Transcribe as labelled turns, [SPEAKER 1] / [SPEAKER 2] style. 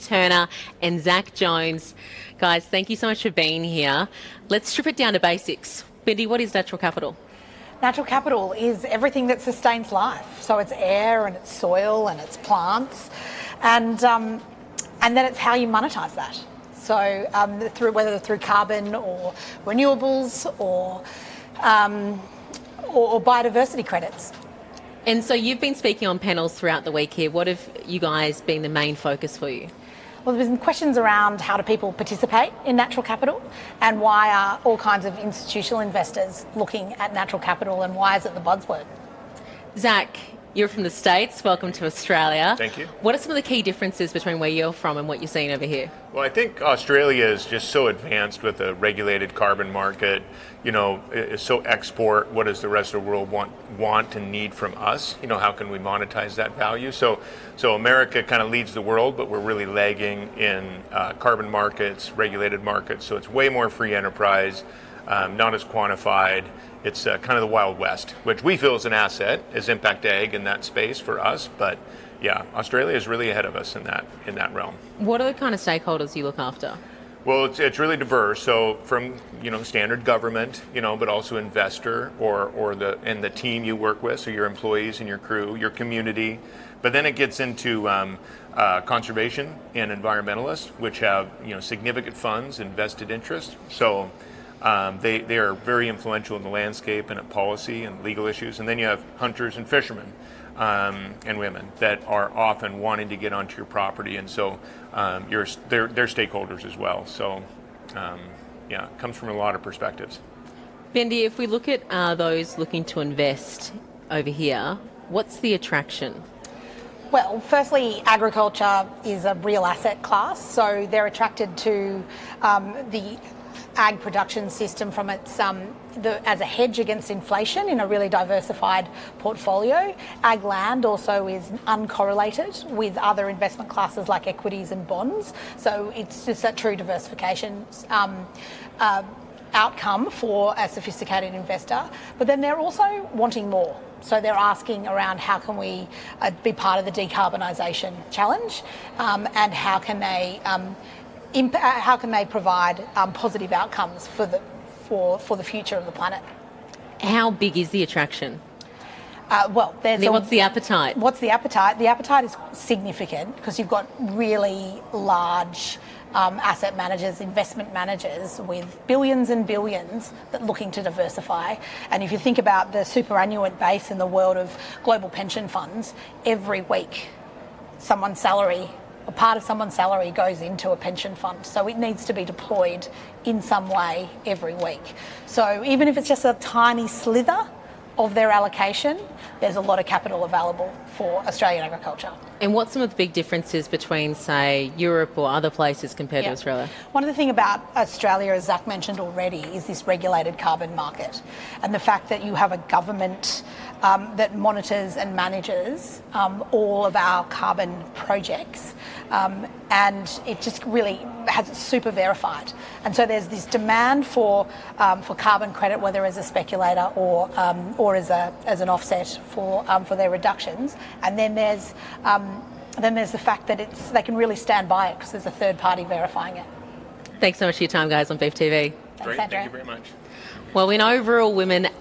[SPEAKER 1] Turner and Zach Jones. Guys, thank you so much for being here. Let's strip it down to basics. Bindi, what is natural capital?
[SPEAKER 2] Natural capital is everything that sustains life. So it's air and it's soil and it's plants, and then it's how you monetize that. So whether through carbon or renewables or biodiversity credits.
[SPEAKER 1] And so you've been speaking on panels throughout the week here. What have you guys been the main focus for you?
[SPEAKER 2] Well, there's been questions around how do people participate in natural capital, and why are all kinds of institutional investors looking at natural capital, and why is it the buzzword?
[SPEAKER 1] Zach, you're from the States. Welcome to Australia.
[SPEAKER 3] Thank you.
[SPEAKER 1] What are some of the key differences between where you're from and what you're seeing over here?
[SPEAKER 3] Well, I think Australia is just so advanced with a regulated carbon market. You know, it's so export. What does the rest of the world want and need from us? You know, how can we monetize that value? So America kind of leads the world, but we're really lagging in carbon markets, regulated markets. So it's way more free enterprise, not as quantified. It's kind of the Wild West, which we feel is an asset, is Impact Ag in that space for us. But yeah, Australia is really ahead of us in that realm. What
[SPEAKER 1] are the kind of stakeholders you look after?
[SPEAKER 3] Well, it's really diverse. So from standard government, but also investor or the team you work with, so your employees and your crew, your community. But then it gets into conservation and environmentalists, which have significant funds and vested interest. So they are very influential in the landscape and at policy and legal issues. And then you have hunters and fishermen and women that are often wanting to get onto your property, and so they're stakeholders as well. So it comes from a lot of perspectives.
[SPEAKER 1] Bindi, if we look at those looking to invest over here, what's the attraction?
[SPEAKER 2] Well, firstly, agriculture is a real asset class, so they're attracted to the ag production system from its as a hedge against inflation in a really diversified portfolio. Ag land also is uncorrelated with other investment classes like equities and bonds, so it's just a true diversification outcome for a sophisticated investor. But then they're also wanting more. So they're asking around how can we be part of the decarbonisation challenge, and how can they provide positive outcomes for the future of the planet.
[SPEAKER 1] How big is the attraction?
[SPEAKER 2] What's
[SPEAKER 1] the appetite?
[SPEAKER 2] What's the appetite? The appetite is significant because you've got really large asset managers, investment managers with billions and billions that looking to diversify. And if you think about the superannuant base in the world of global pension funds, every week someone's salary, a part of someone's salary goes into a pension fund. So it needs to be deployed in some way every week. So even if it's just a tiny slither of their allocation, there's a lot of capital available for Australian agriculture.
[SPEAKER 1] And what's some of the big differences between, say, Europe or other places compared to Australia?
[SPEAKER 2] One of the things about Australia, as Zach mentioned already, is this regulated carbon market, and the fact that you have a government that monitors and manages all of our carbon projects, and it just really has it super verified. And so there's this demand for carbon credit, whether as a speculator or as an offset for their reductions. And then there's the fact that they can really stand by it because there's a third party verifying it.
[SPEAKER 1] Thanks so much for your time, guys, on Beef TV.
[SPEAKER 2] Thanks,
[SPEAKER 3] Great,
[SPEAKER 2] Andrea.
[SPEAKER 3] thank you very much.
[SPEAKER 1] Well, we know rural women are